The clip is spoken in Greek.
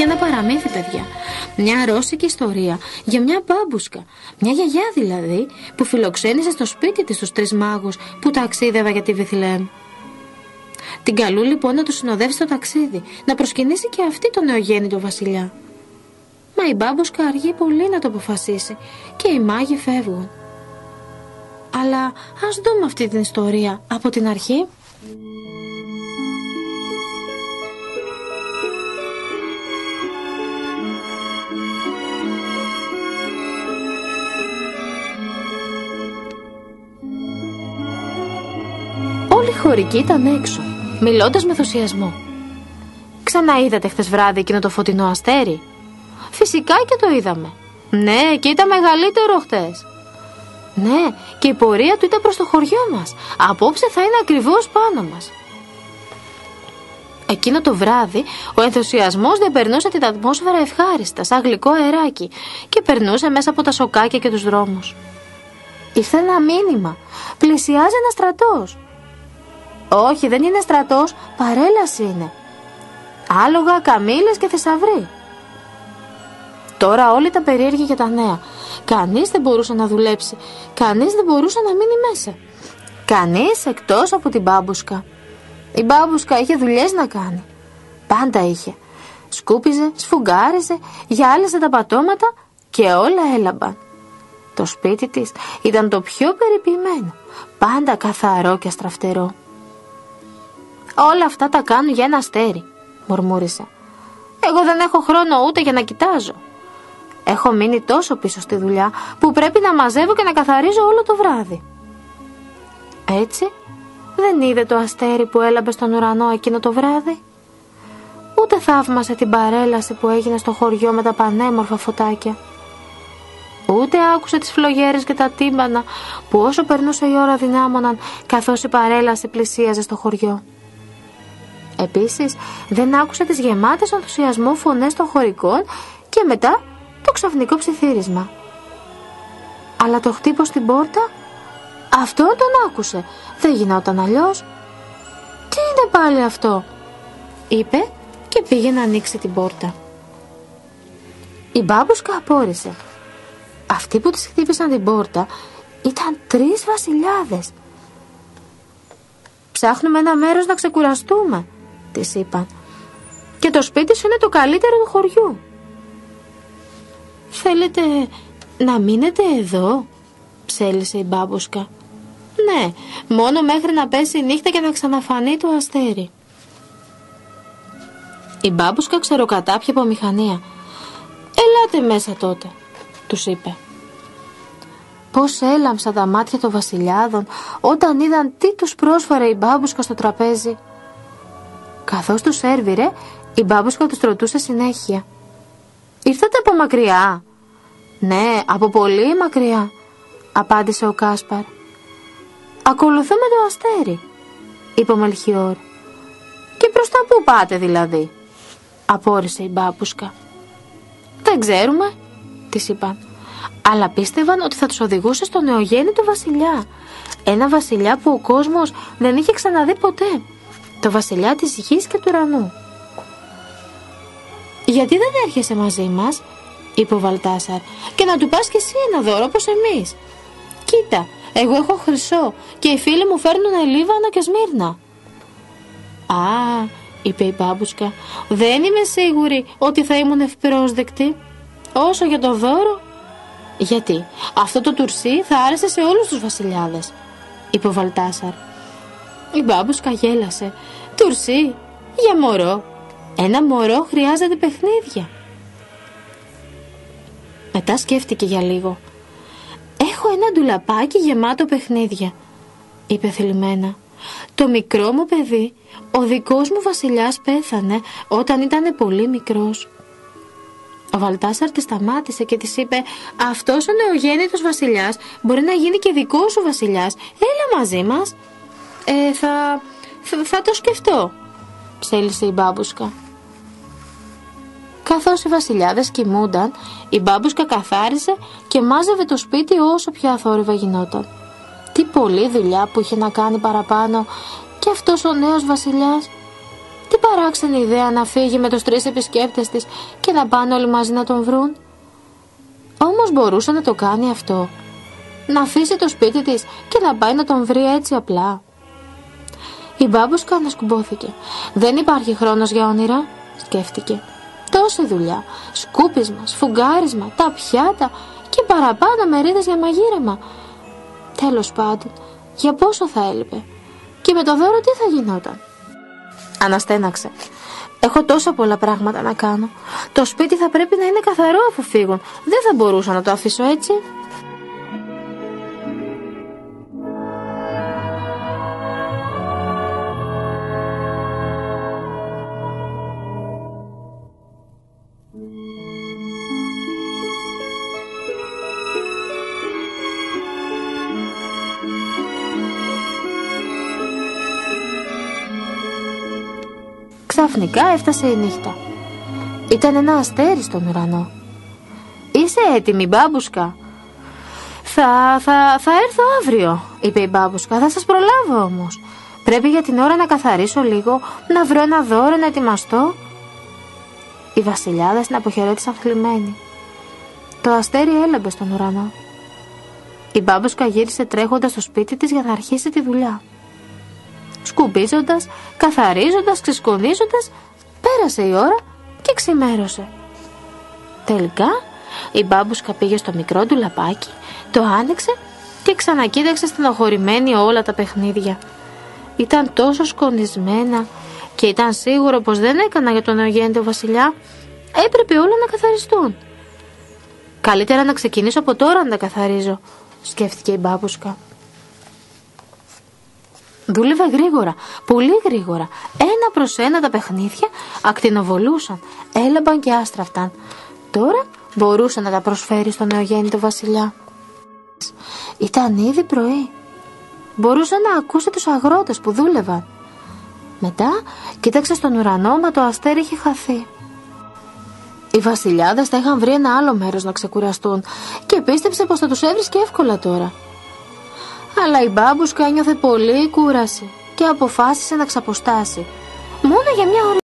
ένα παραμύθι, παιδιά. Μια ρώσικη ιστορία για μια μπάμπουσκα, μια γιαγιά δηλαδή, που φιλοξένησε στο σπίτι της τους 3 μάγους που ταξίδευαν για τη Βηθλεέμ. Την καλούν λοιπόν να τους συνοδεύσει στο ταξίδι, να προσκυνήσει και αυτή τον νεογέννητο βασιλιά. Μα η μπάμπουσκα αργεί πολύ να το αποφασίσει και οι μάγοι φεύγουν. Αλλά ας δούμε αυτή την ιστορία από την αρχή. Όλοι οι χωρικοί ήταν έξω, μιλώντας με ενθουσιασμό. Ξαναείδατε χθες βράδυ εκείνο το φωτεινό αστέρι? Φυσικά και το είδαμε. Ναι, και ήταν μεγαλύτερο χτες. Ναι, και η πορεία του ήταν προς το χωριό μας. Απόψε θα είναι ακριβώς πάνω μας. Εκείνο το βράδυ ο ενθουσιασμός δεν περνούσε την ατμόσφαιρα ευχάριστα, σαν γλυκό αεράκι, και περνούσε μέσα από τα σοκάκια και τους δρόμους. Ήρθε ένα μήνυμα. Πλησιάζει ένας στρατός. Όχι, δεν είναι στρατός, παρέλαση είναι. Άλογα, καμήλες και θησαυροί. Τώρα όλοι ήταν περίεργοι για τα νέα. Κανείς δεν μπορούσε να δουλέψει. Κανείς δεν μπορούσε να μείνει μέσα. Κανείς εκτός από την μπάμπουσκα. Η μπάμπουσκα είχε δουλειές να κάνει. Πάντα είχε. Σκούπιζε, σφουγγάριζε, γυάλιζε τα πατώματα και όλα έλαμπαν. Το σπίτι της ήταν το πιο περιποιημένο. Πάντα καθαρό και αστραφτερό. Όλα αυτά τα κάνουν για ένα αστέρι, μουρμούρισε. Εγώ δεν έχω χρόνο ούτε για να κοιτάζω. Έχω μείνει τόσο πίσω στη δουλειά που πρέπει να μαζεύω και να καθαρίζω όλο το βράδυ. Έτσι δεν είδε το αστέρι που έλαμπε στον ουρανό εκείνο το βράδυ? Ούτε θαύμασε την παρέλαση που έγινε στο χωριό με τα πανέμορφα φωτάκια. Ούτε άκουσε τις φλογέρες και τα τύμπανα που όσο περνούσε η ώρα δυνάμωναν καθώς η παρέλαση πλησίαζε στο χωριό. Επίσης δεν άκουσε τις γεμάτες ενθουσιασμού φωνές των χωρικών και μετά το ξαφνικό ψιθύρισμα. Αλλά το χτύπο στην πόρτα, αυτό τον άκουσε. Δεν γινόταν αλλιώς. Τι είναι πάλι αυτό? Είπε και πήγε να ανοίξει την πόρτα. Η μπάμπουσκα απόρρισε. Αυτοί που της χτύπησαν την πόρτα ήταν 3 βασιλιάδες. Ψάχνουμε ένα μέρος να ξεκουραστούμε, της είπαν. Και το σπίτι σου είναι το καλύτερο του χωριού. Θέλετε να μείνετε εδώ? Ψέλισε η μπάμπουσκα. Ναι, μόνο μέχρι να πέσει η νύχτα και να ξαναφανεί το αστέρι. Η μπάμπουσκα ξεροκατάπια από μηχανία. Ελάτε μέσα τότε, τους είπε. Πώς έλαμψαν τα μάτια των βασιλιάδων όταν είδαν τι τους πρόσφερε η μπάμπουσκα στο τραπέζι. Καθώς τους σέρβιρε, η μπάμπουσκα τους ρωτούσε συνέχεια. Ήρθατε από μακριά? Ναι, από πολύ μακριά, απάντησε ο Κάσπαρ. Ακολουθούμε το αστέρι, είπε ο Μελχιόρ. Και προς τα πού πάτε δηλαδή? Απόρρισε η μπάμπουσκα. Δεν ξέρουμε, της είπαν. Αλλά πίστευαν ότι θα τους οδηγούσε στο νεογέννητο βασιλιά. Ένα βασιλιά που ο κόσμος δεν είχε ξαναδεί ποτέ. Το βασιλιά της γης και του ουρανού. Γιατί δεν έρχεσαι μαζί μας, είπε ο Βαλτάσαρ, και να του πας κι εσύ ένα δώρο όπως εμείς? Κοίτα, εγώ έχω χρυσό και οι φίλοι μου φέρνουν Λίβανο και Σμύρνα. Α, είπε η μπάμπουσκα, δεν είμαι σίγουρη ότι θα ήμουν ευπρόσδεκτη. Όσο για το δώρο, γιατί αυτό το τουρσί θα άρεσε σε όλους τους βασιλιάδες, είπε ο Βαλτάσαρ. Η μπάμπουσκα γέλασε. Τουρσί, για μωρό? Ένα μωρό χρειάζεται παιχνίδια. Μετά σκέφτηκε για λίγο. Έχω ένα ντουλαπάκι γεμάτο παιχνίδια, είπε θλιμμένα. Το μικρό μου παιδί, ο δικός μου βασιλιάς, πέθανε όταν ήταν πολύ μικρός. Ο Βαλτάσαρ τη σταμάτησε και της είπε, αυτός ο νεογέννητος βασιλιάς μπορεί να γίνει και δικός σου βασιλιάς. Έλα μαζί μας. Θα το σκεφτώ, ψέλισε η μπάμπουσκα. Καθώς οι βασιλιάδες κοιμούνταν, η μπάμπουσκα καθάρισε και μάζευε το σπίτι όσο πιο αθόρυβα γινόταν. Τι πολλή δουλειά που είχε να κάνει παραπάνω και αυτός ο νέος βασιλιάς. Τι παράξενη ιδέα να φύγει με τους 3 επισκέπτες της και να πάνε όλοι μαζί να τον βρουν. Όμως μπορούσε να το κάνει αυτό, να αφήσει το σπίτι της και να πάει να τον βρει έτσι απλά. Η μπάμπουσκα ανασκουμπόθηκε. Δεν υπάρχει χρόνος για όνειρα, σκέφτηκε. Τόση δουλειά, σκούπισμα, σφουγγάρισμα, τα πιάτα και παραπάνω μερίδες για μαγείρεμα. Τέλος πάντων, για πόσο θα έλειπε? Και με το δώρο τι θα γινόταν? Αναστέναξε. Έχω τόσα πολλά πράγματα να κάνω. Το σπίτι θα πρέπει να είναι καθαρό αφού φύγουν. Δεν θα μπορούσα να το αφήσω έτσι. Ξαφνικά έφτασε η νύχτα. Ήταν ένα αστέρι στον ουρανό. «Είσαι έτοιμη, μπάμπουσκα?» Θα έρθω αύριο», είπε η μπάμπουσκα. «Θα σας προλάβω όμως. Πρέπει για την ώρα να καθαρίσω λίγο, να βρω ένα δώρο, να ετοιμαστώ». Οι βασιλιάδες την αποχαιρέτησαν θλιμμένοι. Το αστέρι έλαμπε στον ουρανό. Η μπάμπουσκα γύρισε τρέχοντας στο σπίτι της για να αρχίσει τη δουλειά. Σκουπίζοντας, καθαρίζοντας, ξεσκονίζοντας, πέρασε η ώρα και ξημέρωσε. Τελικά η μπάμπουσκα πήγε στο μικρό του λαπάκι, το άνοιξε και ξανακοίταξε στενοχωρημένη όλα τα παιχνίδια. Ήταν τόσο σκονισμένα και ήταν σίγουρο πως δεν έκανα για τον νεογέννητο βασιλιά. Έπρεπε όλα να καθαριστούν. «Καλύτερα να ξεκινήσω από τώρα να τα καθαρίζω», σκέφτηκε η μπάμπουσκα. Δούλευε γρήγορα, πολύ γρήγορα. Ένα προς ένα τα παιχνίδια ακτινοβολούσαν, έλαμπαν και άστραφταν. Τώρα μπορούσε να τα προσφέρει στον νεογέννητο βασιλιά. Ήταν ήδη πρωί. Μπορούσε να ακούσει τους αγρότες που δούλευαν. Μετά κοίταξε στον ουρανό, μα το αστέρι είχε χαθεί. Οι βασιλιάδες θα είχαν βρει ένα άλλο μέρος να ξεκουραστούν και πίστεψε πως θα τους έβρισκε εύκολα τώρα. Αλλά η μπάμπουσκα ένιωθε πολύ κούραση και αποφάσισε να ξαποστάσει. Μόνο για μια ώρα.